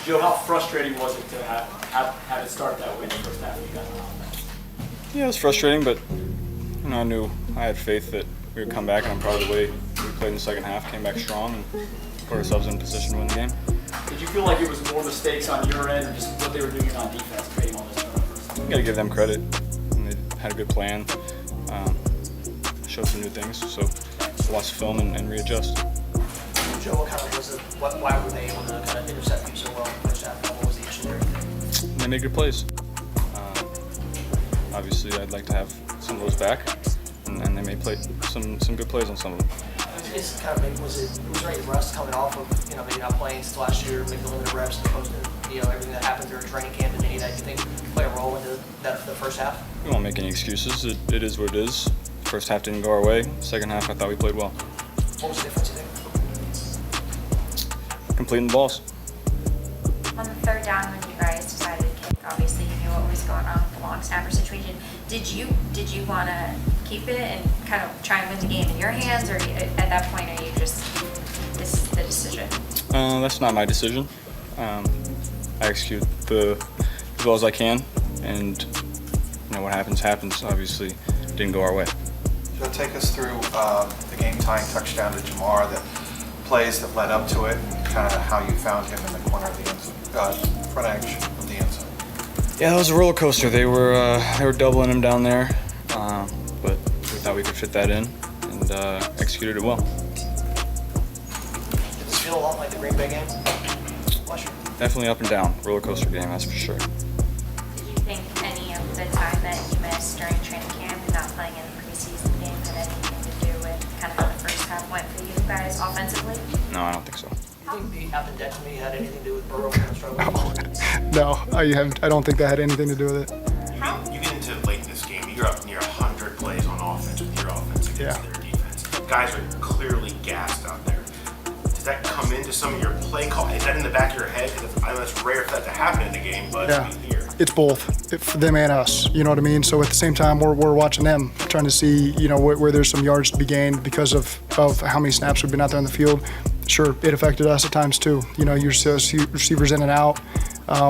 Joe, how frustrating was it to have it start that way in the first half of you guys on offense? Yeah, it was frustrating, but I knew I had faith that we would come back, and I'm proud of the way we played in the second half, came back strong, and put ourselves in a position to win the game. Did you feel like it was more mistakes on your end, or just what they were doing on defense, creating all this turnovers? You got to give them credit. And they had a good plan, showed some new things, so watch film and readjust. Joe, what kind of was it? Why were they able to kind of intercept you so well in the first half? What was the issue there? They made good plays. Obviously, I'd like to have some of those back, and they made some good plays on some of them. It's kind of maybe was there any rust coming off of maybe not playing since last year, maybe the limited reps as opposed to everything that happened during training camp and any that you think play a role into that for the first half? We won't make any excuses. It is what it is. First half didn't go our way. Second half, I thought we played well. What was the difference, you think? Completing the balls. On the third down, when you guys decided to kick, obviously you knew what was going on with the long snapper situation. Did you want to keep it and kind of try and win the game in your hands, or at that point are you just this is the decision? That's not my decision. I execute as well as I can, and what happens. Obviously, didn't go our way. So take us through the game-tying touchdown to Jamar, the plays that led up to it, and kind of how you found him in the corner of the end zone, front edge of the end zone. Yeah, that was a roller coaster. They were doubling him down there, but we thought we could fit that in and executed it well. Did this feel a lot like the Green Bay game last year? Definitely up and down, roller coaster game, that's for sure. Did you think any of the time that you missed during training camp and not playing in the preseason game had anything to do with kind of how the first half went for you guys offensively? No, I don't think so. Do you think the appendectomy had anything to do with Burrow kind of struggling? No, I don't think that had anything to do with it. You get into late in this game, you're up near 100 plays on offense with your offense against their defense. Guys are clearly gassed out there. Does that come into some of your play call? Is that in the back of your head? Because I know it's rare for that to happen in the game, but here. It's both, for them and us, you know what I mean? So at the same time, we're watching them, trying to see, where there's some yards to be gained because of how many snaps we've been out there in the field. Sure, it affected us at times too. Your receivers in and out.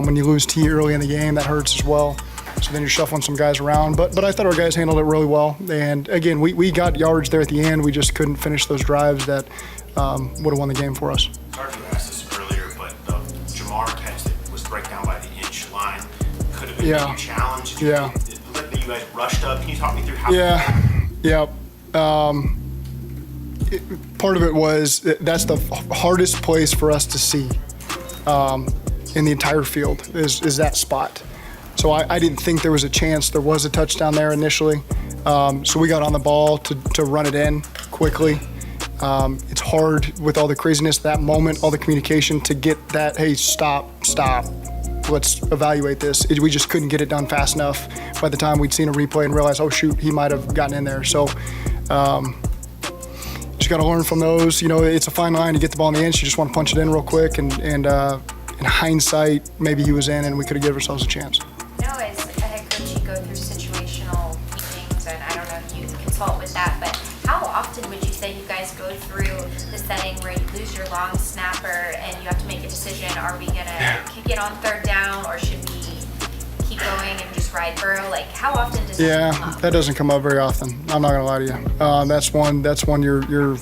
When you lose T early in the game, that hurts as well. So then you're shuffling some guys around. But I thought our guys handled it really well. And again, we got yards there at the end. We just couldn't finish those drives that would have won the game for us. Sorry if you asked this earlier, but the Jamar catch that was right down by the inch line could have been a challenge. Yeah. It looked like you guys rushed up. Can you talk me through how? Yeah. Part of it was that's the hardest place for us to see in the entire field is that spot. So I didn't think there was a chance there was a touchdown there initially. So we got on the ball to run it in quickly. It's hard with all the craziness that moment, all the communication to get that, hey, stop, let's evaluate this. We just couldn't get it done fast enough by the time we'd seen a replay and realized, oh shoot, he might have gotten in there. So just got to learn from those. It's a fine line. You get the ball in the inch, you just want to punch it in real quick. And in hindsight, maybe he was in and we could have given ourselves a chance. No, as a head coach, you go through situational meetings, and I don't know if you consult with that, but how often would you say you guys go through the setting where you lose your long snapper and you have to make a decision? Are we going to kick it on third down, or should we keep going and just ride Burrow? Like, how often does that come up? That doesn't come up very often. I'm not going to lie to you. That's one you're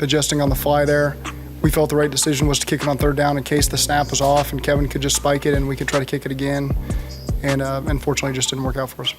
adjusting on the fly there. We felt the right decision was to kick it on third down in case the snap was off and Kevin could just spike it and we could try to kick it again. And unfortunately, it just didn't work out for us.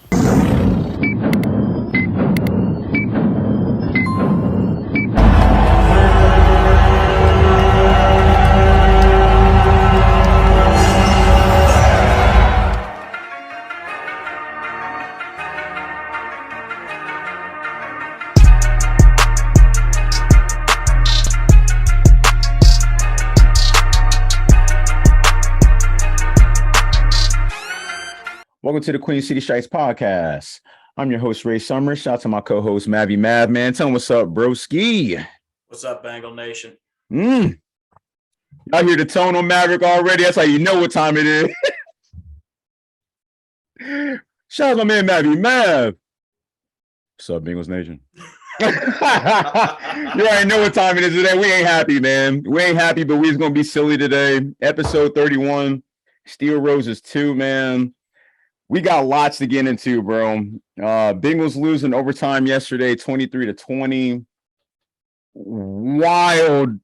Welcome to the Queen City Strikes podcast. I'm your host, Ray Summers. Shout out to my co-host, Maverick Mav, man. Tell him what's up, broski. What's up, Bengal Nation? Y'all hear the tone on Maverick already? That's how you know what time it is. Shout out to my man, Maverick Mav. What's up, Bengals Nation? You already know what time it is today. We ain't happy, man. We ain't happy, but we's gonna be silly today. Episode 31, Steel Roses 2, man. We got lots to get into, bro. Bengals losing overtime yesterday, 23-20. Wild.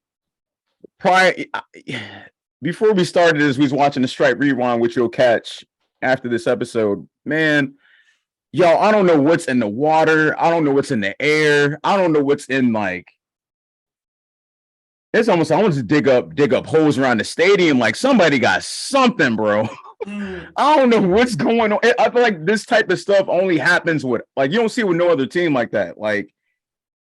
Before we started this, we was watching the Stripe Rewind, which you'll catch after this episode. Man, y'all, I don't know what's in the water. I don't know what's in the air. I don't know what's in, like, it's almost, I want to dig up holes around the stadium. Like, somebody got something, bro. I don't know what's going on. I feel like this type of stuff only happens with, like, you don't see it with no other team like that. Like,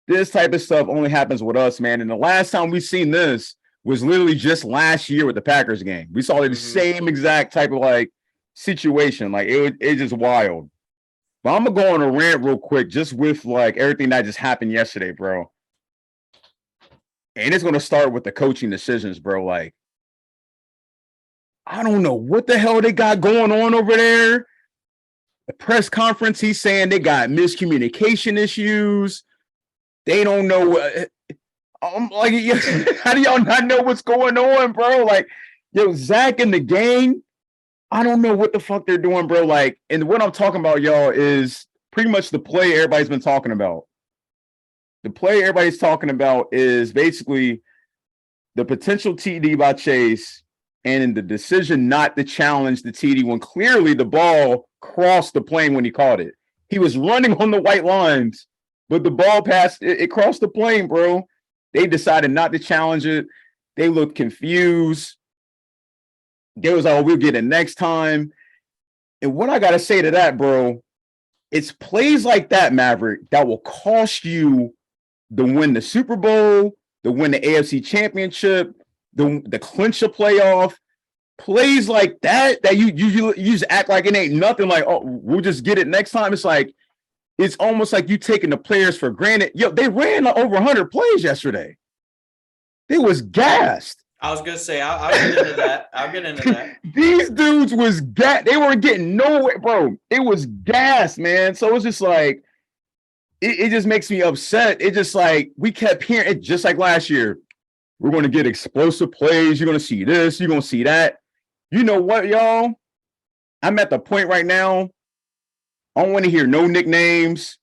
this type of stuff only happens with us, man. And the last time we seen this was literally just last year with the Packers game. We saw the same exact type of, like, situation. Like, it's just wild. But I'm gonna go on a rant real quick, just with, like, everything that just happened yesterday, bro. And it's gonna start with the coaching decisions, bro. Like, I don't know what the hell they got going on over there. The press conference, he's saying they got miscommunication issues. They don't know what. I'm like, how do y'all not know what's going on, bro? Like, yo, Zach and the gang, I don't know what the fuck they're doing, bro. Like, and what I'm talking about, y'all, is pretty much the play everybody's been talking about. The play everybody's talking about is basically the potential TD by Chase and the decision not to challenge the TD when clearly the ball crossed the plane when he caught it. He was running on the white lines, but the ball passed, it crossed the plane, bro. They decided not to challenge it. They looked confused. They was like, oh, we'll get it next time. And what I got to say to that, bro, it's plays like that, Maverick, that will cost you the win the Super Bowl, the win the AFC Championship, the clinch a playoff. Plays like that you just act like it ain't nothing, like, oh, we'll just get it next time. It's like, it's almost like you taking the players for granted. Yo, they ran like over 100 plays yesterday. They was gassed. I was gonna say, I'll get into that. I'll get into that. These dudes was gassed. They weren't getting nowhere, bro. It was gas, man. So it's just like, it just makes me upset. It just like, we kept hearing it just like last year. We're going to get explosive plays. You're going to see this. You're going to see that. You know what, y'all? I'm at the point right now. I don't want to hear no nicknames.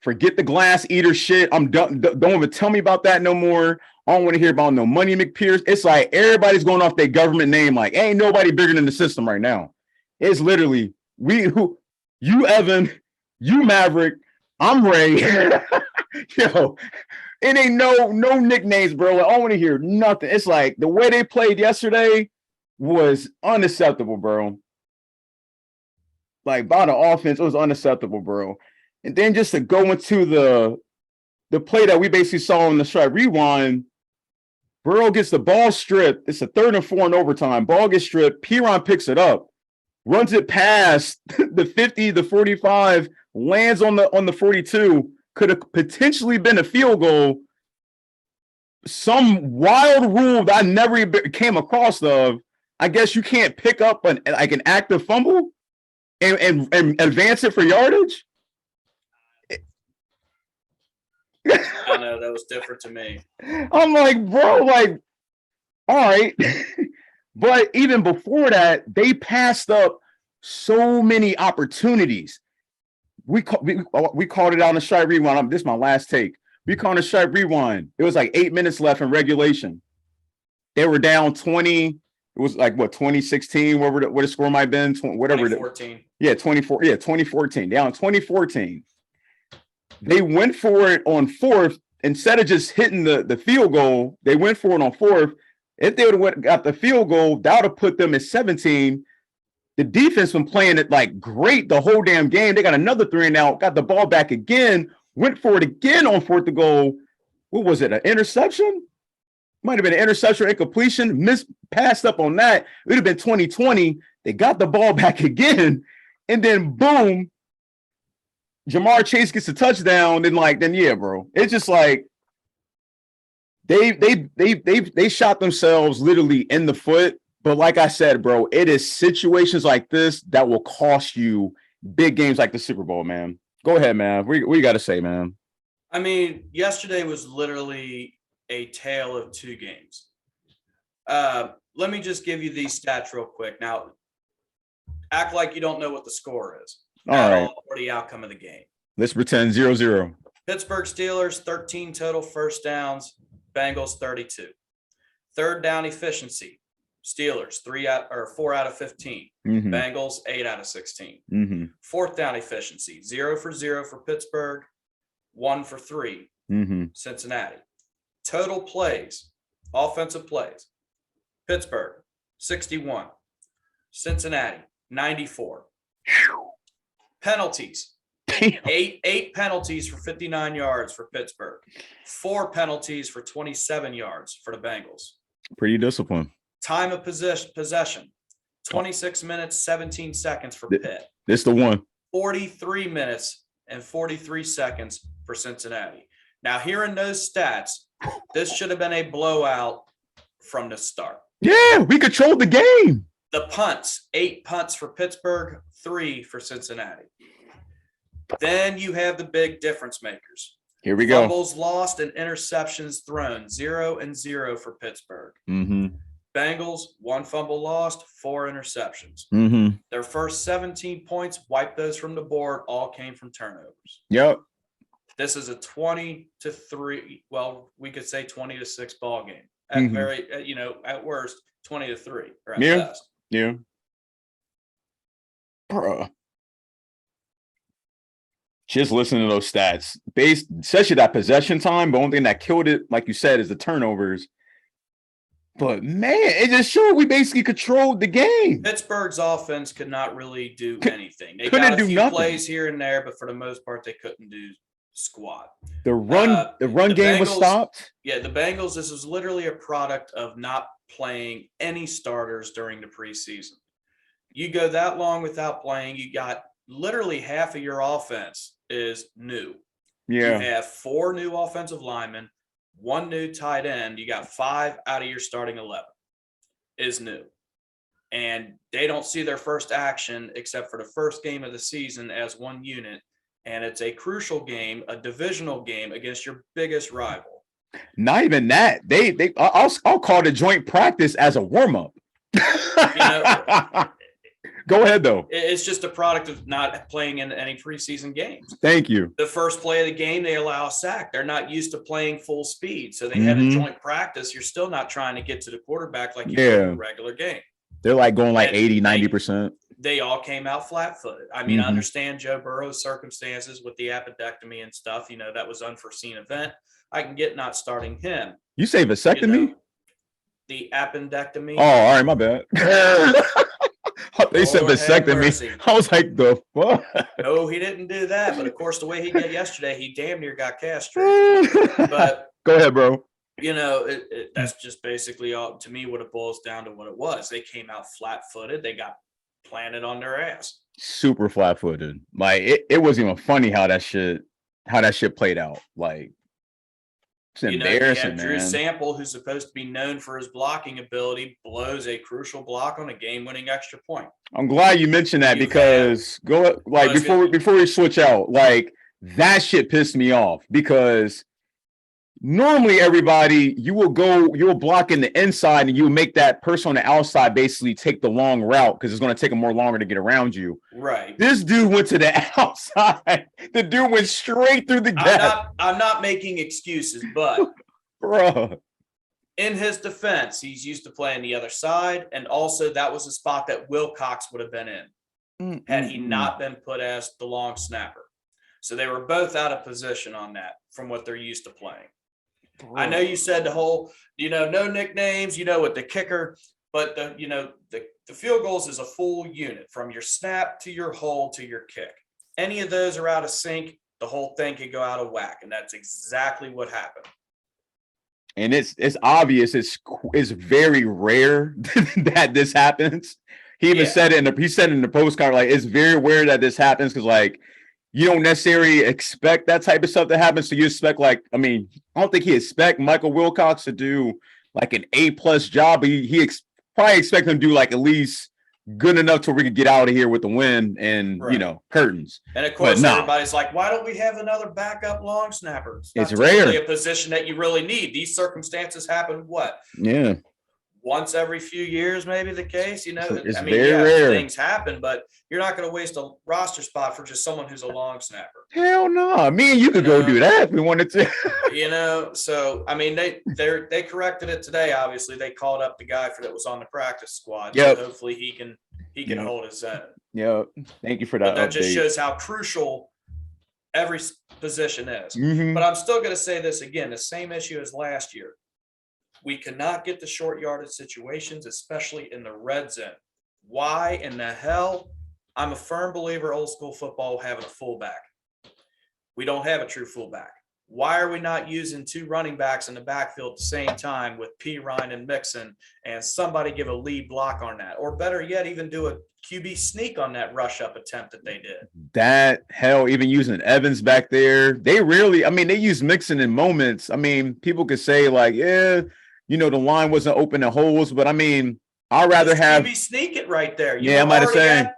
Forget the glass eater shit. I'm done. Don't even tell me about that no more. I don't want to hear about no Money McPierce. It's like everybody's going off their government name. Like, ain't nobody bigger than the system right now. It's literally you, Evan, you, Maverick, I'm Ray. Yo, it ain't no nicknames, bro. I don't want to hear nothing. It's like the way they played yesterday was unacceptable, bro. Like, by the offense, it was unacceptable, bro. And then just to go into the play that we basically saw on the Stripe Rewind, Burrow gets the ball stripped. It's a 3rd and 4 in overtime. Ball gets stripped. Piron picks it up, runs it past the 50, the 45, lands on the 42. Could have potentially been a field goal. Some wild rule that I never came across of. I guess you can't pick up an active fumble and advance it for yardage. I know, that was different to me. I'm like, bro, like, all right. But even before that, they passed up so many opportunities. We called it out on the Stripe Rewind. This is my last take. We called it Stripe Rewind. It was like 8 minutes left in regulation. They were down 20. It was like, what, 2016, whatever the score might have been, whatever. 2014. Yeah, 2014. Down 2014. They went for it on 4th. Instead of just hitting the field goal, they went for it on 4th. If they would have got the field goal, that would have put them at 17. The defense been playing it like great the whole damn game. They got another 3 and out, got the ball back again, went for it again on 4th and goal. What was it, an interception? Might have been an interception or incompletion. Passed up on that. It would have been 2020. They got the ball back again, and then boom, Jamar Chase gets a touchdown. Then yeah, bro. It's just like they shot themselves literally in the foot. But like I said, bro, it is situations like this that will cost you big games like the Super Bowl, man. Go ahead, man. What you got to say, man? I mean, yesterday was literally a tale of two games. Let me just give you these stats real quick. Now, act like you don't know what the score is. All right. Or the outcome of the game. Let's pretend 0-0. Pittsburgh Steelers, 13 total first downs. Bengals, 32. Third down efficiency. Steelers, 4 out of 15. Mhm. Bengals, 8 out of 16. Mhm. Fourth down efficiency, 0 for 0 for Pittsburgh, 1 for 3, Mhm. Cincinnati. Total plays, offensive plays. Pittsburgh, 61. Cincinnati, 94. Penalties, eight penalties for 59 yards for Pittsburgh. 4 penalties for 27 yards for the Bengals. Pretty disciplined. Time of possession, 26 minutes, 17 seconds for Pitt. This the one. 43 minutes and 43 seconds for Cincinnati. Now, hearing those stats, this should have been a blowout from the start. Yeah, we controlled the game. The punts, 8 punts for Pittsburgh, 3 for Cincinnati. Then you have the big difference makers. Here we go. Fumbles lost and interceptions thrown, 0 and 0 for Pittsburgh. Mm-hmm. Bengals, 1 fumble lost, 4 interceptions. Mm-hmm. Their first 17 points, wiped those from the board, all came from turnovers. Yep. This is a 20-3, well, we could say 20-6 ball game. At at worst, 20-3, or at Yeah. best. Yeah. Bruh. Just listening to those stats, especially that possession time. The only thing that killed it, like you said, is the turnovers. But man, it just showed we basically controlled the game. Pittsburgh's offense could not really do anything. They couldn't got a do few nothing. plays here and there, but for the most part, they couldn't do squat. The run game was Bengals- stopped. Yeah, the Bengals, this is literally a product of not playing any starters during the preseason. You go that long without playing, you got literally half of your offense is new. Yeah. You have 4 new offensive linemen, 1 new tight end. You got 5 out of your starting 11 is new. And they don't see their first action except for the first game of the season as one unit. And it's a crucial game, a divisional game against your biggest rival. Not even that. I'll call the joint practice as a warm up. Go ahead though. It's just a product of not playing in any preseason games. Thank you. The first play of the game, they allow a sack. They're not used to playing full speed. So they had a joint practice. You're still not trying to get to the quarterback like you do in a regular game. They're like going like And 80, 90%. They all came out flat-footed. I mean, I understand Joe Burrow's circumstances with the appendectomy and stuff. That was unforeseen event. I can get not starting him. You say vasectomy? The appendectomy. Oh, all right, my bad. They said Lord have vasectomy. mercy. I was like, the fuck? No, he didn't do that. But of course, the way he did yesterday, he damn near got castrated. But Go ahead, bro. that's just basically all to me what it boils down to what it was. They came out flat-footed. They got planted on their ass. Super flat-footed. Like it wasn't even funny how that shit played out. Like it's embarrassing, Drew man. Sample, who's supposed to be known for his blocking ability, blows a crucial block on a game-winning extra point. I'm glad you mentioned that because before we switch out, like that shit pissed me off because normally everybody you'll block in the inside and you make that person on the outside basically take the long route because it's going to take them more longer to get around you. Right. This dude went to the outside. The dude went straight through the gap. I'm not making excuses, but Bruh. in his defense, he's used to playing the other side, and also that was a spot that Wilcox would have been in had he not been put as the long snapper. So they were both out of position on that from what they're used to playing. I know you said the whole, no nicknames, with the kicker, but the field goals is a full unit from your snap to your hold to your kick. Any of those are out of sync, the whole thing could go out of whack, and that's exactly what happened. And it's obvious. It's very rare that this happens. He even said it in the postcard, like it's very rare that this happens because like you don't necessarily expect that type of stuff to happen. So you expect I don't think he expect Michael Wilcox to do like an A+ job. But he probably expect him to do like at least good enough to where we could get out of here with the win and Right. you know, curtains. And of course, But no. everybody's like, why don't we have another backup long snapper? It's It's typically rare. a position that you really need. These circumstances happen what? Yeah. Once every few years, maybe the case, you know. It's I mean, very yeah, rare. things happen, but you're not going to waste a roster spot for just someone who's a long snapper. Hell no. Me and you could go do that if we wanted to. You know, so I mean, they corrected it today. Obviously, they called up the guy that was on the practice squad. Yep. So hopefully he can Yep. hold his own. Yeah. Thank you for that. But that just update. shows how crucial every position is. Mhm. But I'm still going to say this again: the same issue as last year. We cannot get the short yardage situations, especially in the red zone. Why in the hell? I'm a firm believer old school football having a fullback. We don't have a true fullback. Why are we not using two running backs in the backfield at the same time with P. Ryan and Mixon and somebody give a lead block on that? Or better yet, even do a QB sneak on that rush up attempt that they did. That hell, even using Evans back there, they really, I mean, they use Mixon in moments. I mean, people could say like, yeah, you know, the line wasn't open to holes, but I mean, I'd rather Just have. QB sneak it right there. Yeah, I might have already said. at-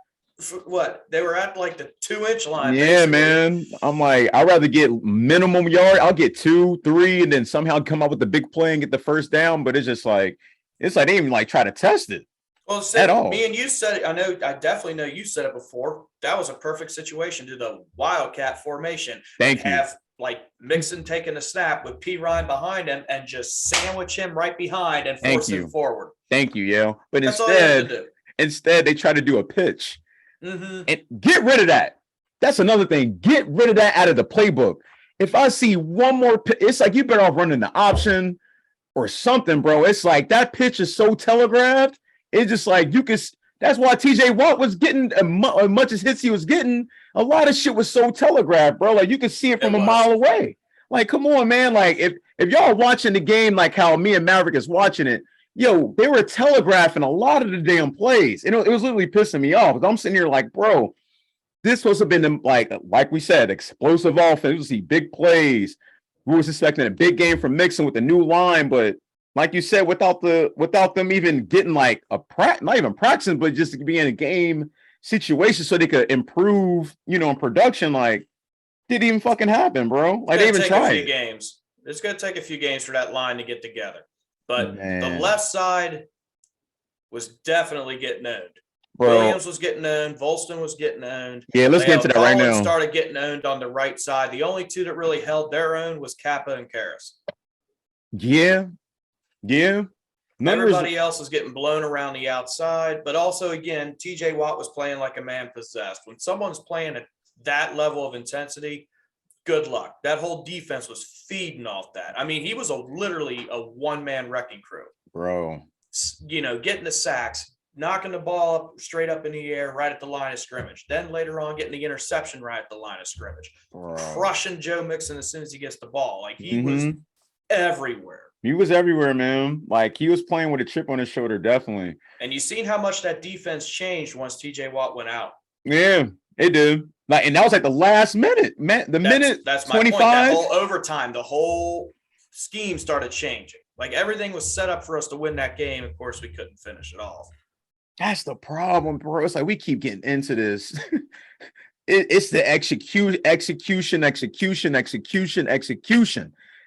what they were at like the 2-inch line. Yeah, basically. man. I'm like, I'd rather get minimum yard. I'll get 2, 3, and then somehow come up with the big play and get the first down. But it's just like, they didn't even like try to test it. Well, at all. me and you said it. I definitely know you said it before. That was a perfect situation to the Wildcat formation. Thank you. Have like Mixon taking a snap with P. Ryan behind him and just sandwich him right behind and Thank force him you. forward. Thank you, yo. But That's all you have to instead, do. instead they try to do a pitch. Mm-hmm. And get rid of that. That's another thing. Get rid of that out of the playbook. If I see one more, it's like you better off running the option or something, bro. It's like that pitch is so telegraphed. It's just like you could. That's why TJ Watt was getting as much as hits he was getting. A lot of shit was so telegraphed, bro. Like you could see it from a mile away. Like, come on, man. Like if y'all are watching the game, like how me and Maverick is watching it. Yo, they were telegraphing a lot of the damn plays. It was literally pissing me off. I'm sitting here like, bro, this supposed to have been like we said, explosive offense. We see big plays. We was expecting a big game from Mixon with the new line, but like you said, without them even getting like not even practicing, but just to be in a game situation so they could improve, you know, in production. Like, didn't even fucking happen, bro. Like they even tried. A few games. It's going to take a few games for that line to get together. But Man. the left side was definitely getting owned. Bro. Williams was getting owned. Volston was getting owned. Yeah, let's get into that right Collins now. started getting owned on the right side. The only two that really held their own was Kappa and Karras. Yeah. Everybody else was getting blown around the outside. But also, again, TJ Watt was playing like a man possessed. When someone's playing at that level of intensity, good luck. That whole defense was feeding off that. I mean, he was literally a one-man wrecking crew. Bro. You know, getting the sacks, knocking the ball up straight up in the air right at the line of scrimmage. Then later on, getting the interception right at the line of scrimmage. Bro. Crushing Joe Mixon as soon as he gets the ball. Like, he was everywhere. He was everywhere, man. Like, he was playing with a chip on his shoulder, definitely. And you seen how much that defense changed once TJ Watt went out. Yeah, it did. Like, and that was like the last minute, man. That's my 25. point. That whole overtime, the whole scheme started changing. Like, everything was set up for us to win that game. Of course, we couldn't finish it off. That's the problem, bro. It's like we keep getting into this. It's the execution.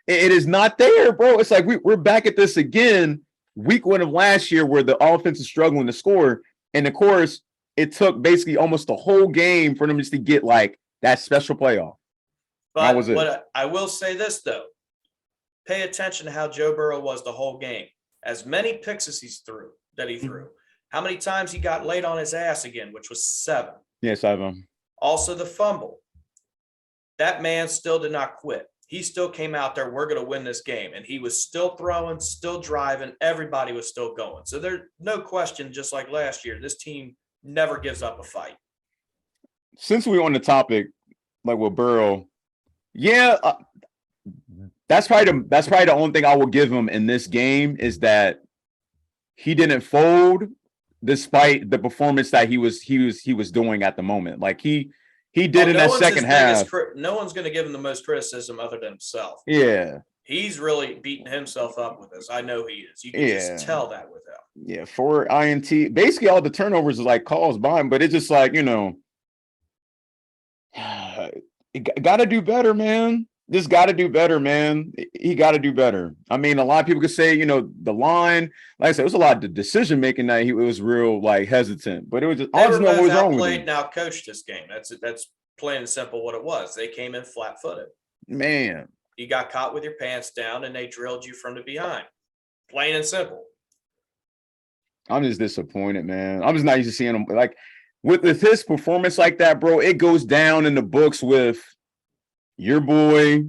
It is not there, bro. It's like we're back at this again. Week 1 of last year, where the offense is struggling to score, and of course, it took basically almost the whole game for them just to get like that special playoff. But I will say this though. Pay attention to how Joe Burrow was the whole game. As many picks as he threw. How many times he got laid on his ass again, which was 7. Yes, I have them. Also the fumble. That man still did not quit. He still came out there, we're going to win this game. And he was still throwing, still driving. Everybody was still going. So there's no question, just like last year, this team never gives up a fight. Since we're on the topic, like with Burrow, that's probably the only thing I will give him in this game is that he didn't fold despite the performance that he was doing at the moment. Like he did in that second half. No one's going to give him the most criticism other than himself. Yeah. He's really beating himself up with this. I know he is. You can just tell that with him. Yeah, 4 INT. Basically, all the turnovers is like caused by him, but it's just like, got to do better, man. Just got to do better, man. He got to do better. I mean, a lot of people could say, the line, like I said, it was a lot of decision making that he was real like hesitant, but it was just, I just know what was wrong with him. Now coached this game. That's plain and simple what it was. They came in flat footed. Man. You got caught with your pants down and they drilled you from the behind. Plain and simple. I'm just disappointed, man. I'm just not used to seeing him like with his performance like that, bro. It goes down in the books with your boy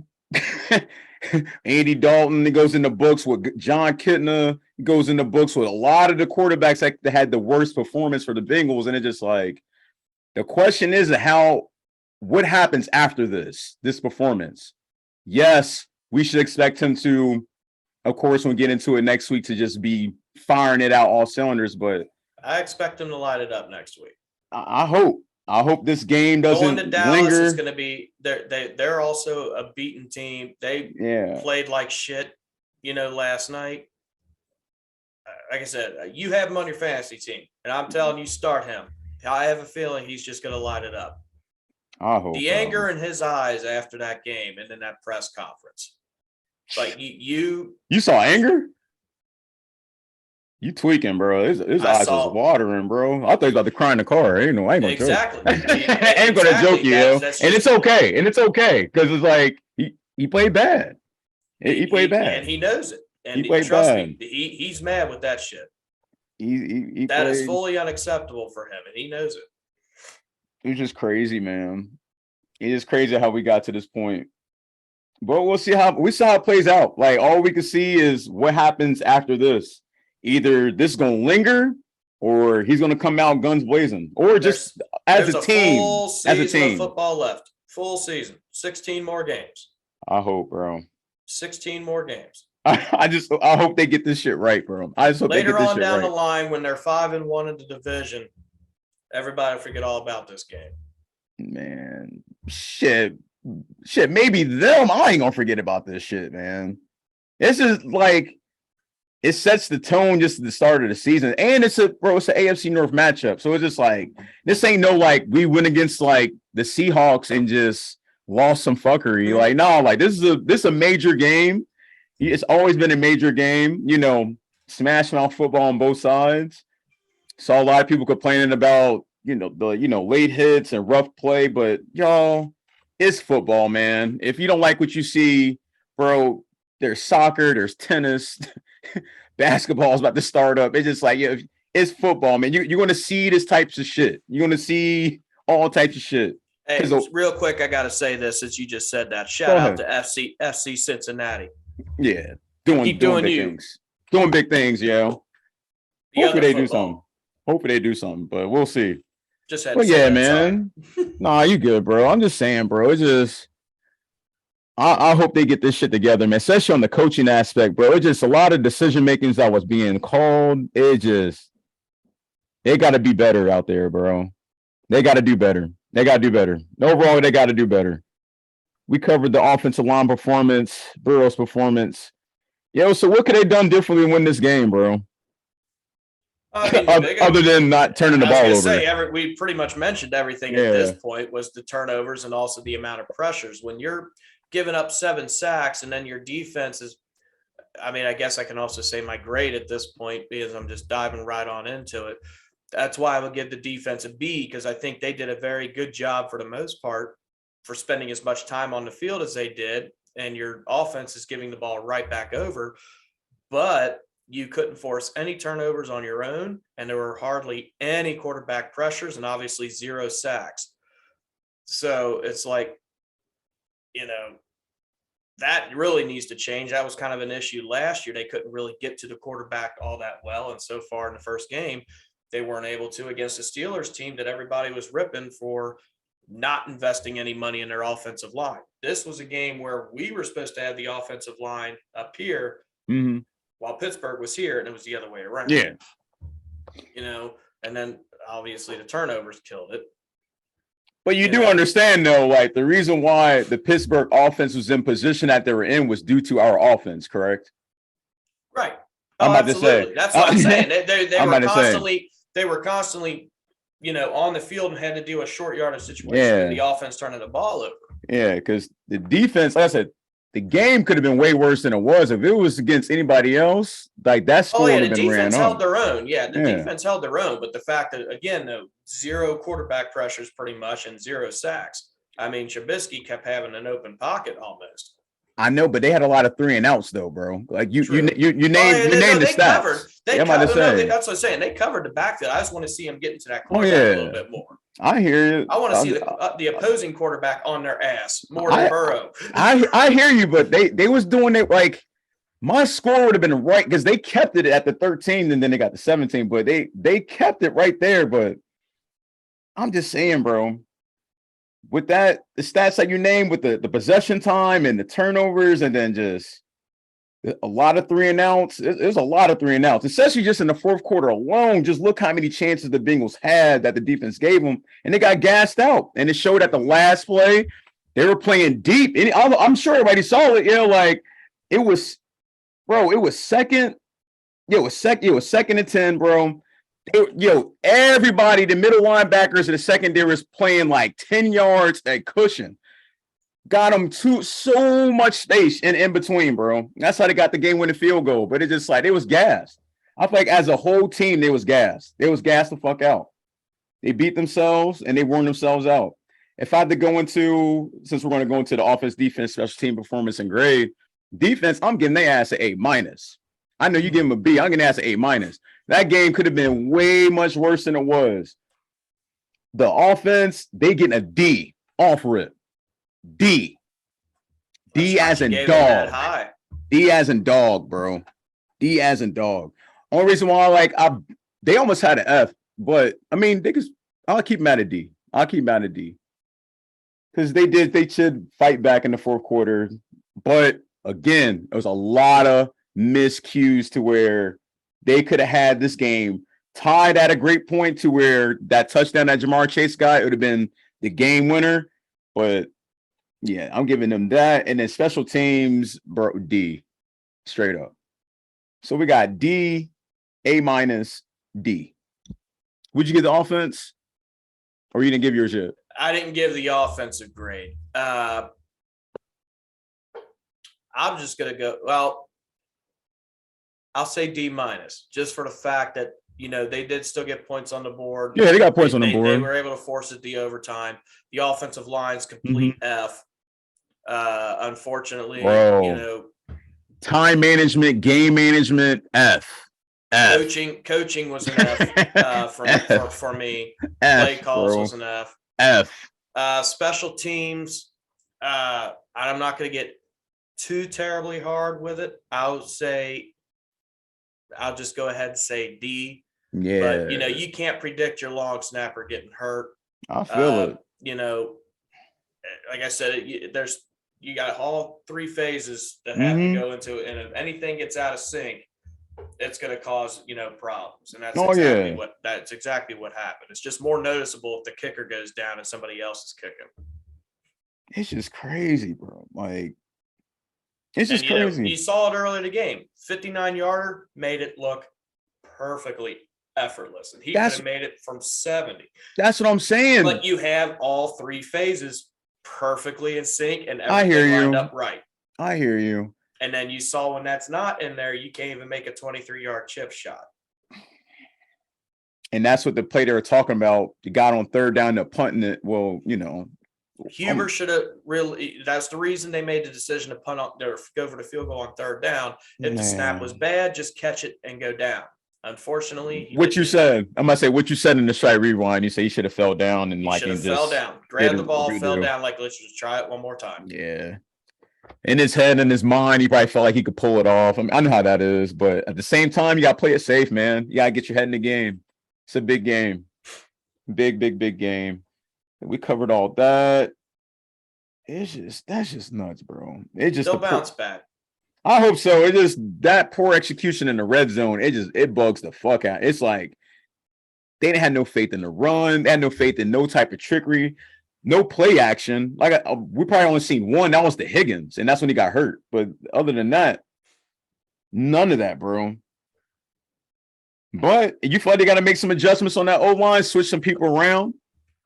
Andy Dalton. It goes in the books with John Kitna. It goes in the books with a lot of the quarterbacks that had the worst performance for the Bengals. And it's just like the question is what happens after this performance? Yes, we should expect him to, of course, when we get into it next week, to just be firing it out all cylinders. But I expect him to light it up next week. I hope this game doesn't Going to Dallas linger. is going to be they're also a beaten team. They played like shit, last night. Like I said, you have him on your fantasy team, and I'm telling you, start him. I have a feeling he's just going to light it up. I hope the anger in his eyes after that game and in that press conference. Like you saw anger? You tweaking, bro. His eyes was watering, bro. I thought he was about to cry in the car. I ain't gonna exactly. joke. I ain't gonna joke you, and it's okay. And it's okay. Because it's like he played bad. He played bad. And he knows it. And he played trust bad. me, he's mad with that shit. That played, is fully unacceptable for him, and he knows it. It was just crazy, man. It is crazy how we got to this point. But we'll see how it plays out. Like all we can see is what happens after this. Either this is gonna linger, or he's gonna come out guns blazing, or just as a team. Full season of football left. Full season. 16 more games. I hope, bro. 16 more games. I hope they get this shit right, bro. I just hope later they get this on shit down right. the line when they're 5-1 in the division, everybody will forget all about this game. Man, shit. Maybe them. I ain't gonna forget about this shit, man. This is like it sets the tone just at the start of the season, and it's an AFC North matchup. So it's just like this ain't no like we went against like the Seahawks and just lost some fuckery. Like no, like this is a major game. It's always been a major game. Smash mouth football on both sides. Saw a lot of people complaining about the late hits and rough play, but y'all, it's football, man. If you don't like what you see, bro, there's soccer, there's tennis, basketball is about to start up. It's just like, it's football, man. You're going to see this types of shit. You're going to see all types of shit. Hey, real quick, I got to say this since you just said that. Shout out to FC Cincinnati. Yeah, doing big things. Doing big things, yo. Hopefully they do something. Hopefully they do something, but we'll see. Just had to say man. Nah, you good, bro. I'm just saying, bro. It's just I hope they get this shit together, man. Especially on the coaching aspect, bro. It's just a lot of decision makings that was being called. They got to be better out there, bro. They got to do better. Overall, they got to do better. We covered the offensive line performance, Burrow's performance. So what could they done differently to win this game, bro? Other than not turning the ball over. We pretty much mentioned everything at this point was the turnovers and also the amount of pressures. When you're giving up 7 sacks and then your defense is, I guess I can also say my grade at this point because I'm just diving right on into it. That's why I would give the defense a B because I think they did a very good job for the most part for spending as much time on the field as they did. And your offense is giving the ball right back over. But you couldn't force any turnovers on your own, and there were hardly any quarterback pressures and obviously 0 sacks. So it's like, that really needs to change. That was kind of an issue last year. They couldn't really get to the quarterback all that well. And so far in the first game, they weren't able to against the Steelers team that everybody was ripping for not investing any money in their offensive line. This was a game where we were supposed to have the offensive line up here while Pittsburgh was here, and it was the other way around. Yeah. And then obviously the turnovers killed it. But you do understand, though, like the reason why the Pittsburgh offense was in position that they were in was due to our offense, correct? Right. I'm Oh, about to say. absolutely. That's what I'm saying. They I'm were about to say. constantly, on the field and had to deal with short yardage situation. Yeah. And the offense turning the ball over. Yeah, because the defense, like I said, the game could have been way worse than it was. If it was against anybody else, like that score would have the been ran defense held on. their own. Yeah, the defense held their own. But the fact that, again, though, 0 quarterback pressures pretty much and 0 sacks. I mean, Trubisky kept having an open pocket almost. I know, but they had a lot of 3 and outs though, bro. Like you named the stats. That's what I'm saying. They covered the backfield. I just want to see them get into that quarterback a little bit more. I hear you. I want to see the opposing quarterback on their ass more than Burrow. I hear you, but they was doing it like my score would have been right because they kept it at the 13 and then they got the 17, but they kept it right there. But I'm just saying, bro. With that, the stats that you named with the possession time and the turnovers, and then just a lot of 3 and outs. There's a lot of 3 and outs, especially just in the fourth quarter alone. Just look how many chances the Bengals had that the defense gave them, and they got gassed out. And it showed at the last play they were playing deep. And I'm sure everybody saw it. Like it was, bro. It was second. It was second and 10, bro. Everybody, the middle linebackers and the secondary was playing like 10 yards at cushion. Got them so much space in between, bro. That's how they got the game-winning field goal. But it just like, it was gassed. I feel like as a whole team, they was gassed. They was gassed the fuck out. They beat themselves and they worn themselves out. If I had to go into, since we're going to go into the offense, defense, special team performance and grade, defense, I'm giving their ass an A-. I know you give them a B. I'm going to ask an A-. That game could have been way much worse than it was. The offense, they getting a D off rip. D. D as in dog. D as in dog, bro. D as in dog. Only reason why they almost had an F, but I mean, I'll keep them at a D. Because they should fight back in the fourth quarter. But again, there was a lot of miscues to where they could have had this game tied at a great point to where that touchdown that Jamar Chase got, it would have been the game winner. But yeah, I'm giving them that. And then special teams, bro, D, straight up. So we got D, A-, D. Would you give the offense? Or you didn't give yours yet? I didn't give the offensive grade. I'm just going to go, I'll say D-, just for the fact that, they did still get points on the board. Yeah, they got points on the board. They were able to force it the overtime. The offensive line's complete F. Unfortunately, time management, game management, F. Coaching was an F for me. F, play calls bro. Was an F. F. Special teams, I'm not going to get too terribly hard with it. I'll just go ahead and say D. Yeah. But, you can't predict your long snapper getting hurt. I feel it. Like I said, you got all 3 phases that have to go into it. And if anything gets out of sync, it's going to cause, problems. And that's exactly what happened. It's just more noticeable if the kicker goes down and somebody else is kicking. It's just crazy, bro. Like, it's just crazy. You saw it early in the game. 59-yarder made it look perfectly effortless. And he could have made it from 70. That's what I'm saying. But you have all 3 phases perfectly in sync and everything lined up right. I hear you. And then you saw when that's not in there, you can't even make a 23-yard chip shot. And that's what the play they were talking about. You got on third down to punting it. Well, Huber should have really. That's the reason they made the decision to punt on or go for the field goal on third down. If the snap was bad, just catch it and go down. Unfortunately, what you said in the strike rewind, you say he should have fell down and fell down, grabbed the ball, fell down. Let's just try it one more time. Yeah. In his head and his mind, he probably felt like he could pull it off. I mean, I know how that is, but at the same time, you got to play it safe, man. You got to get your head in the game. It's a big game. Big game. We covered all that. That's just nuts, bro. They'll bounce back. I hope so. It just that poor execution in the red zone. It bugs the fuck out. It's like they didn't have no faith in the run. They had no faith in no type of trickery. no play action. Like we probably only seen one. That was the Higgins, and that's when he got hurt. But other than that, none of that, bro. But you feel like they got to make some adjustments on that O-line, switch some people around.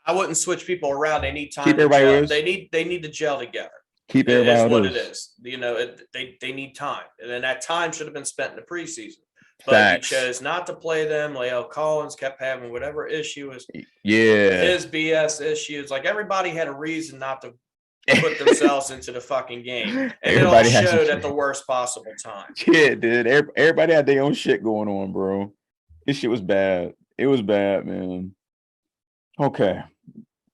I wouldn't switch people around. They need time. Keep to everybody gel. loose. They need to gel together. Keep It everybody is what loose. it is. You know, they need time, and then that time should have been spent in the preseason. But Facts. he chose not to play them. Leo Collins kept having whatever issue is Yeah. his BS issues. Like everybody had a reason not to put themselves into the fucking game, and Everybody it has all some showed shit. at the worst possible time. Yeah, dude. Everybody had their own shit going on, bro. This shit was bad. It was bad, man. Okay.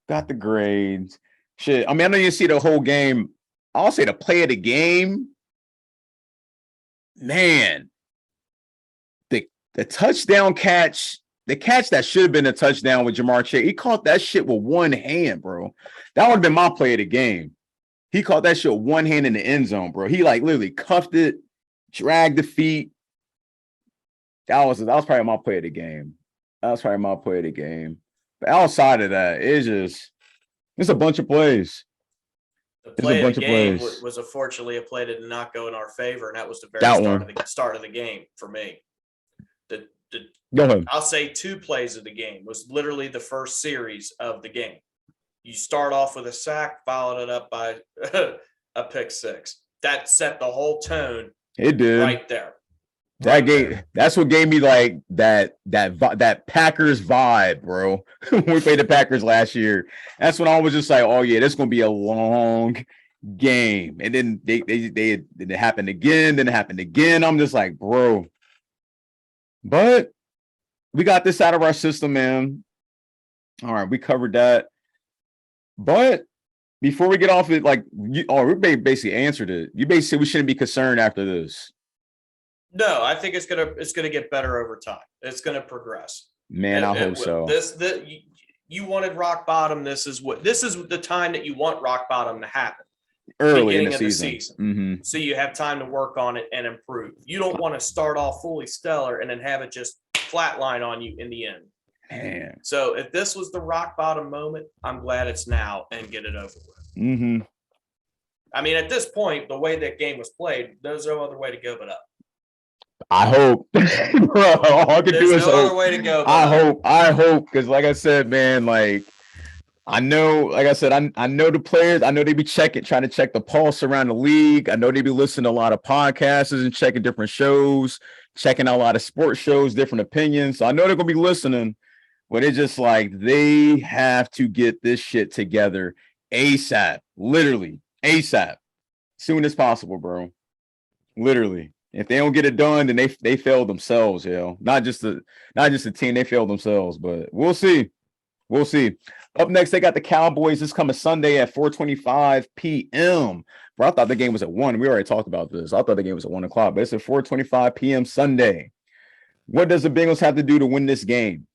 Got the grades. Shit. I mean, I know you see the whole game. I'll say the play of the game. Man. The touchdown catch, the catch that should have been a touchdown with Jamar Chase. He caught that shit with one hand, bro. That would have been my play of the game. He caught that shit with one hand in the end zone, bro. He like literally cuffed it, dragged the feet. That was probably my play of the game. But outside of that, it's a bunch of plays. The There's a play of bunch the of game plays. was unfortunately a play that did not go in our favor, and that was the very That start of the game for me. Go ahead. I'll say 2 plays of the game was literally the first series of the game. You start off with a sack, followed it up by a pick six. That set the whole tone It did. right there. That's what gave me like that Packers vibe, bro. When we played the Packers last year. That's when I was just like, oh yeah, this is gonna be a long game. And then it happened again. I'm just like, bro. But we got this out of our system, man. All right, we covered that. But before we get off it, like we basically answered it. You basically said we shouldn't be concerned after this. No, I think it's gonna get better over time. It's gonna progress. Man, I hope so. You wanted rock bottom. This is the time that you want rock bottom to happen. Early in Beginning the of season. Mm-hmm. So you have time to work on it and improve. You don't want to start off fully stellar and then have it just flatline on you in the end. Man. So if this was the rock bottom moment, I'm glad it's now and get it over with. Mm-hmm. I mean, at this point, the way that game was played, there's no other way to go but up. I hope. Bro, all I can do is no hope. other way to go. I hope, because like I said, man, like I know, like I said, I know the players. I know they be trying to check the pulse around the league. I know they be listening to a lot of podcasts and checking different shows, checking out a lot of sports shows, different opinions. So I know they're gonna be listening, but it's just like they have to get this shit together ASAP, literally ASAP, soon as possible, bro. Literally. If they don't get it done, then they failed themselves, yo. Not just the team, they failed themselves, but we'll see. We'll see. Up next, they got the Cowboys this coming Sunday at 4:25 p.m. Bro, I thought the game was at 1. We already talked about this. I thought the game was at 1 o'clock, but it's at 4:25 p.m. Sunday. What does the Bengals have to do to win this game?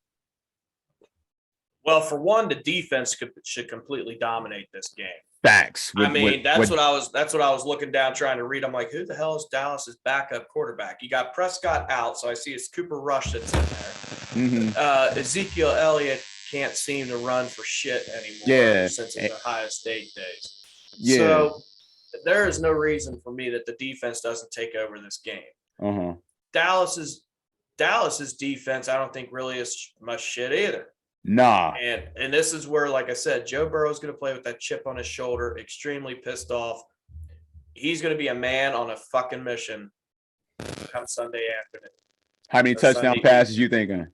Well, for one, the defense should completely dominate this game. Facts. That's what I was looking down trying to read. I'm like, who the hell is Dallas's backup quarterback? You got Prescott out, so I see it's Cooper Rush that's in there. Mm-hmm. Ezekiel Elliott can't seem to run for shit anymore. Yeah. Since his Ohio State days. Yeah. So there is no reason for me that the defense doesn't take over this game. Uh-huh. Dallas's defense, I don't think really is much shit either. Nah. And this is where, like I said, Joe Burrow's going to play with that chip on his shoulder, extremely pissed off. He's going to be a man on a fucking mission come Sunday afternoon. How many touchdown passes you thinking?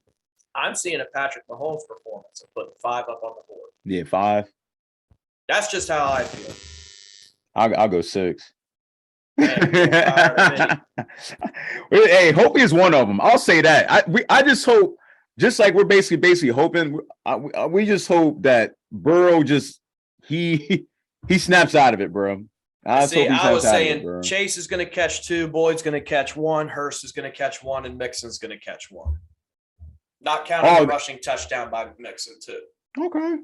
I'm seeing a Patrick Mahomes performance and putting 5 up on the board. Yeah, 5. That's just how I feel. I'll go 6. Man, hey, hope is one of them. I'll say that. I just hope, just like we're basically hoping, we just hope that Burrow he snaps out of it, bro. I was saying Chase is going to catch 2, Boyd's going to catch 1, Hurst is going to catch 1, and Mixon's going to catch 1. Not counting the rushing touchdown by Mixon too. Okay.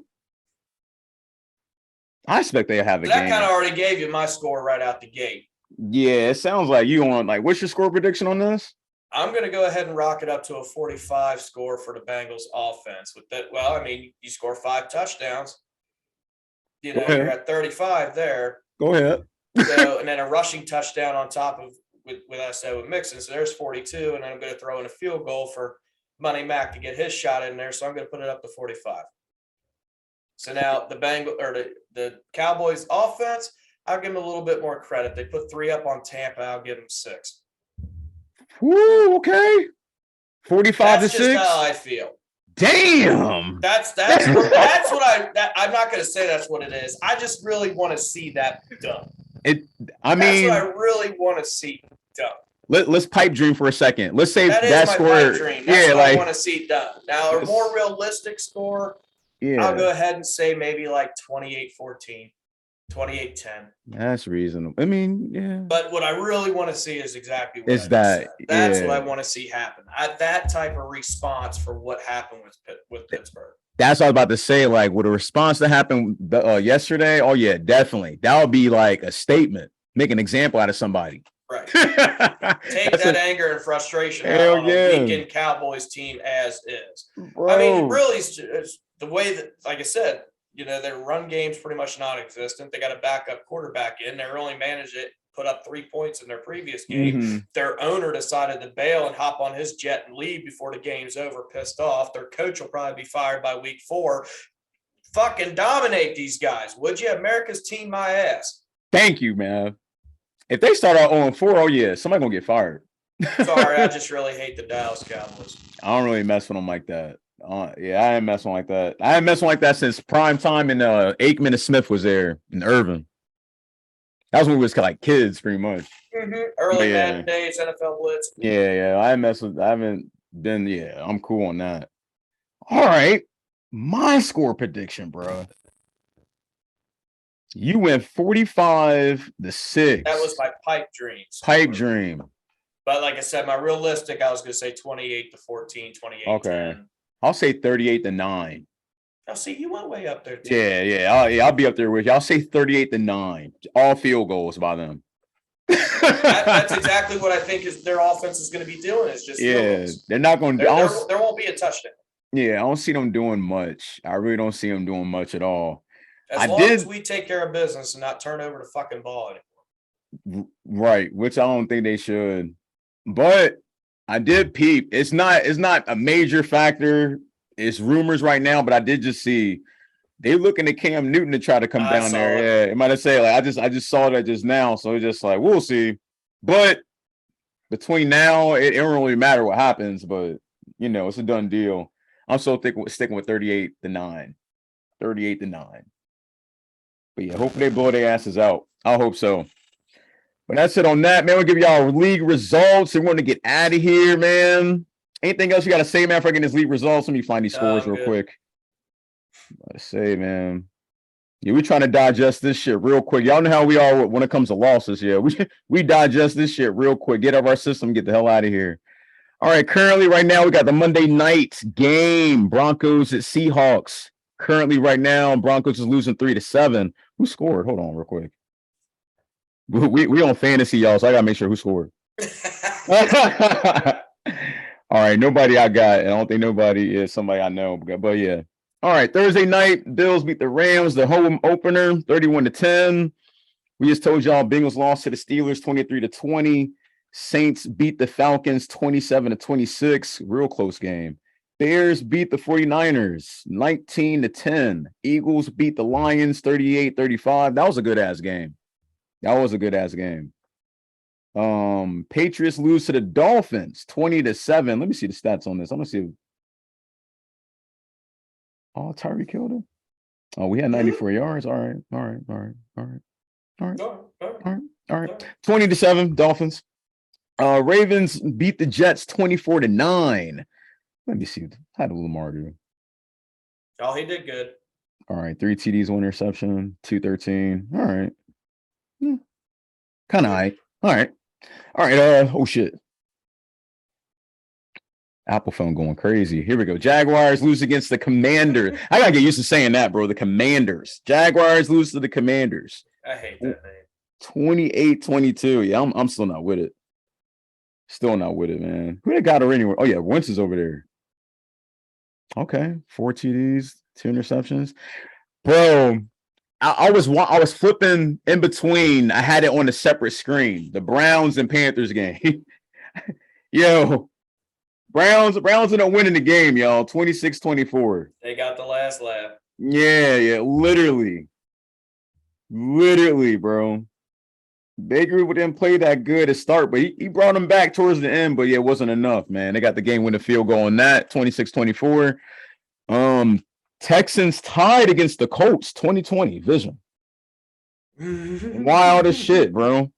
I expect they have a game. That kind of already gave you my score right out the gate. Yeah, it sounds like you want what's your score prediction on this? I'm going to go ahead and rock it up to a 45 score for the Bengals offense. With that, well, I mean, you score 5 touchdowns. You Go know, ahead. you're at 35 there. Go ahead. So, and then a rushing touchdown on top of with I said with Mixon. So there's 42, and then I'm going to throw in a field goal for Money Mac to get his shot in there. So I'm going to put it up to 45. So now the the Cowboys offense, I'll give them a little bit more credit. They put 3 up on Tampa. I'll give them 6. Woo, okay. 45 That's to just 6. how I feel. Damn. That's what I'm not going to say that's what it is. I just really want to see that done. I That's mean, what I really want to see done. let's pipe dream for a second. Let's say That is that my score. pipe dream. That's Yeah, what I like want to see done. Now, a more realistic score, yeah, I'll go ahead and say maybe like 28-14, 28-10. that's reasonable. I mean, yeah. But what I really want to see is exactly what It's I just that, said. That's yeah. what I want to see happen. That type of response for what happened with Pittsburgh. That's what I was about to say. Like, with a response that happened yesterday, oh yeah, definitely. That would be like a statement. Make an example out of somebody. Right. Take that anger and frustration out on a weakened Cowboys team as is. Bro. I mean, really, it's the way that, like I said, you know, their run game's pretty much non-existent. They got a backup quarterback in. They're only managed it, put up 3 points in their previous game. Mm-hmm. Their owner decided to bail and hop on his jet and leave before the game's over, pissed off. Their coach will probably be fired by week 4. Fucking dominate these guys, would you? America's team my ass. Thank you, man. If they start out 0-4, oh yeah, somebody gonna get fired. Sorry, I just really hate the Dallas Cowboys. I don't really mess with them like that. Yeah, I ain't messing like that. I ain't messing like that since prime time and Aikman and Smith was there in Irvin. That was when we was like kids, pretty much. Mm-hmm. Early Yeah. Madden days, NFL Blitz. Yeah. I haven't been. Yeah, I'm cool on that. All right, my score prediction, bro. You went 45-6. That was my pipe dreams. Pipe dream. But like I said, my realistic, I was going to say 28-14, 28-10. Okay. I'll say 38-9. Now, see, you went way up there, too. Yeah. I'll be up there with you. I'll say 38-9. All field goals by them. That's exactly what I think is their offense is going to be doing. Is just field goals. They're not going to. There won't be a touchdown. Yeah, I don't see them doing much. I really don't see them doing much at all. As long as we take care of business and not turn over the fucking ball anymore. Right, which I don't think they should. But I did peep. It's not a major factor. It's rumors right now, but I did just see they looking at Cam Newton to try to come down there. Yeah, it might have said like I just saw that just now, so it's just like we'll see. But between now, it don't really matter what happens. But you know, it's a done deal. I'm still sticking with 38-9. 38-9. But yeah, hopefully they blow their asses out. I hope so. But that's it on that, man. We'll give y'all league results. We want to get out of here, man. Anything else you got to say, man, for getting this league results? Let me find these scores real quick. Let's say, man. Yeah, we're trying to digest this shit real quick. Y'all know how we are when it comes to losses. Yeah, we digest this shit real quick. Get out of our system, get the hell out of here. All right, currently right now we got the Monday night game. Broncos at Seahawks. Currently right now, Broncos is losing 3-7. Who scored? Hold on real quick. We on fantasy, y'all, so I gotta make sure who scored. All right, nobody I got. I don't think nobody is somebody I know, but yeah. All right, Thursday night, Bills beat the Rams, the home opener, 31-10. We just told y'all Bengals lost to the Steelers 23-20. Saints beat the Falcons 27-26. Real close game. Bears beat the 49ers 19-10. Eagles beat the Lions 38-35. That was a good-ass game. Patriots lose to the Dolphins 20-7. Let me see the stats on this. I'm gonna see. Oh, Tyreek killed him. Oh, we had 94 yards. All right. 20-7, Dolphins. Ravens beat the Jets 24-9. Let me see. How did Lamar do? Oh, he did good. All right, 3 TDs, 1 interception, 213. All right. Kind of high. All right. Oh shit. Apple phone going crazy. Here we go. Jaguars lose against the Commanders. I gotta get used to saying that, bro. The Commanders. Jaguars lose to the Commanders. I hate that name. 28-22. Yeah, I'm still not with it. Still not with it, man. Who they got her anywhere? Oh yeah, Wentz is over there. Okay, 4 TDs, 2 interceptions. Bro, I was flipping in between. I had it on a separate screen. The Browns and Panthers game. Yo, Browns end up winning the game, y'all. 26-24. They got the last laugh. Yeah, literally, bro. Baker didn't play that good to start, but he brought them back towards the end. But yeah, it wasn't enough, man. They got the game winning field goal on that. 26-24. Texans tied against the Colts, 2020 vision. Wild as shit, bro.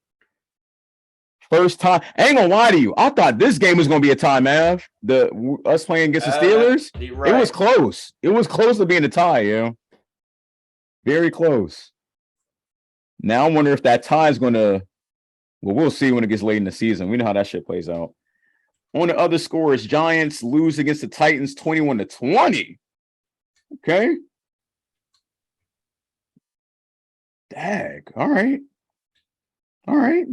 First time. I ain't gonna lie to you. I thought this game was gonna be a tie, Mav. Us playing against the Steelers. Right. It was close. It was close to being a tie, very close. Now I wonder if that tie is gonna. Well, we'll see when it gets late in the season. We know how that shit plays out. On the other scores, Giants lose against the Titans 21-20. Okay. Dag. All right.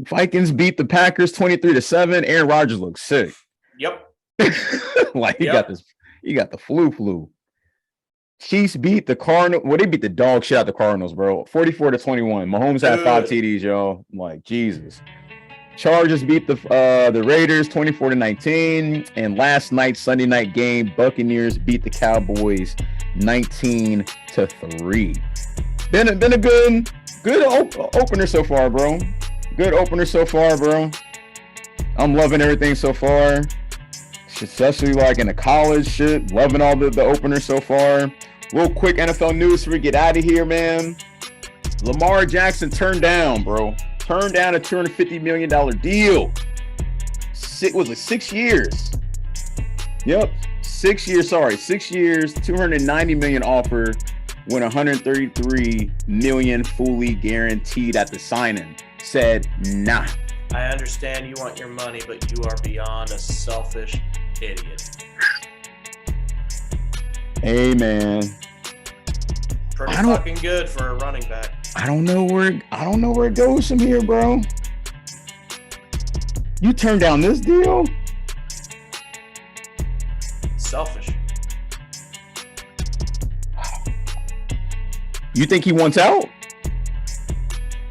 Vikings beat the Packers 23-7. Aaron Rodgers looks sick. Yep. Like he got the flu. Chiefs beat the Cardinals. Well, they beat the dog shit out the Cardinals, bro. 44-21. Mahomes had 5 TDs, y'all. I'm like, Jesus. Chargers beat the Raiders 24-19. And last night's Sunday night game, Buccaneers beat the Cowboys 19-3. Been a good opener so far, bro. I'm loving everything so far. Especially like in the college shit. Loving all the openers so far. Real quick NFL news before we get out of here, man. Lamar Jackson turned down, bro. Turned down a $250 million deal. 6 years. Yep. 6 years, 6 years, $290 million offer, when $133 million fully guaranteed at the signing. Said, nah. I understand you want your money, but you are beyond a selfish idiot. Hey, man. Pretty fucking good for a running back. I don't know where it goes from here, bro. You turned down this deal? Selfish. You think he wants out?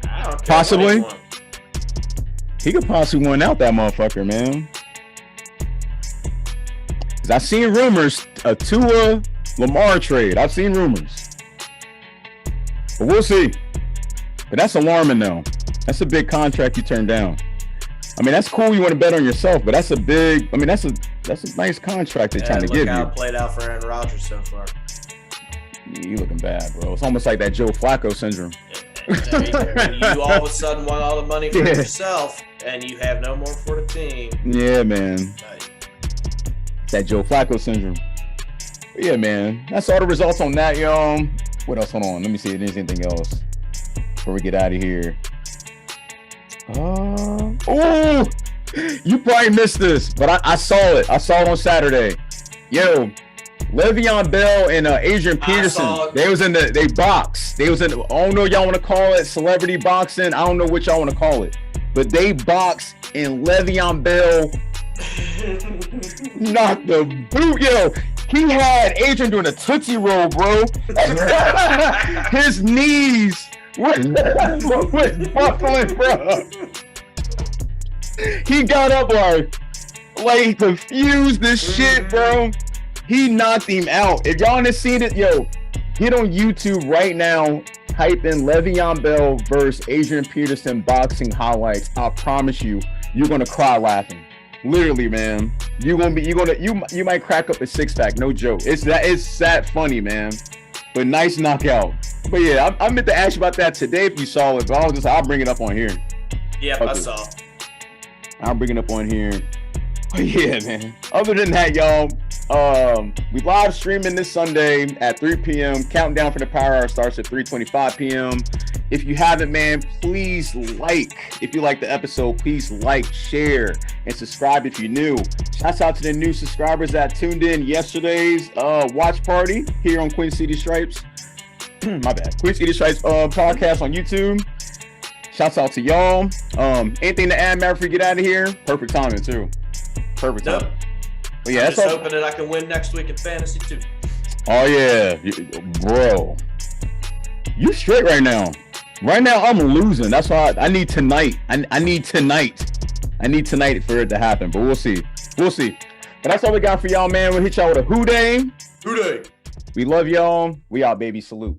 I don't care. Possibly. He could possibly want out, that motherfucker, man. Cause I've seen rumors a Tua Lamar trade. I've seen rumors. But we'll see. But that's alarming though. That's a big contract you turned down. I mean, that's cool. You want to bet on yourself, but that's a big. I mean, that's a nice contract they're trying to give you. Look how it played out for Aaron Rodgers so far. You looking bad, bro. It's almost like that Joe Flacco syndrome. When you all of a sudden want all the money for yourself and you have no more for the team. Yeah, man. That Joe Flacco syndrome. But yeah, man. That's all the results on that, y'all. What else? Hold on. Let me see if there's anything else before we get out of here. Oh, you probably missed this, but I saw it. I saw it on Saturday. Yo, Le'Veon Bell and Adrian Peterson. They boxed. They was in. I don't know what y'all want to call it, celebrity boxing. I don't know what y'all want to call it, but they boxed and Le'Veon Bell knocked the boot. Yo, he had Adrian doing a Tootsie Roll, bro. His knees went buckling, bro. He got up like confused this shit, bro. He knocked him out. If y'all haven't seen it, yo, get on YouTube right now. Type in Le'Veon Bell versus Adrian Peterson boxing highlights. I promise you, you're gonna cry laughing. Literally, man. You might crack up a 6-pack. No joke. It's that funny, man. But nice knockout. But yeah, I meant to ask you about that today if you saw it. But I'll bring it up on here. Yep, okay. I saw. I'll bring it up on here. But yeah, man. Other than that, y'all, we live streaming this Sunday at 3 p.m. Countdown for the Power Hour starts at 3:25 p.m. If you haven't, man, please if you like the episode, please like, share, and subscribe if you're new. Shouts out to the new subscribers that tuned in yesterday's watch party here on Queen City Stripes. My bad. Queen City Stripes podcast on YouTube. Shouts out to y'all. Anything to add, Maverick, before we get out of here? Perfect timing, too. Perfect timing. But yeah, I'm just hoping that I can win next week in fantasy, too. Oh, yeah. Bro. You straight right now. Right now, I'm losing. That's why I need tonight. I need tonight. I need tonight for it to happen, but we'll see. We'll see. But that's all we got for y'all, man. We'll hit y'all with a Who Day. Who Day? We love y'all. We out, baby. Salute.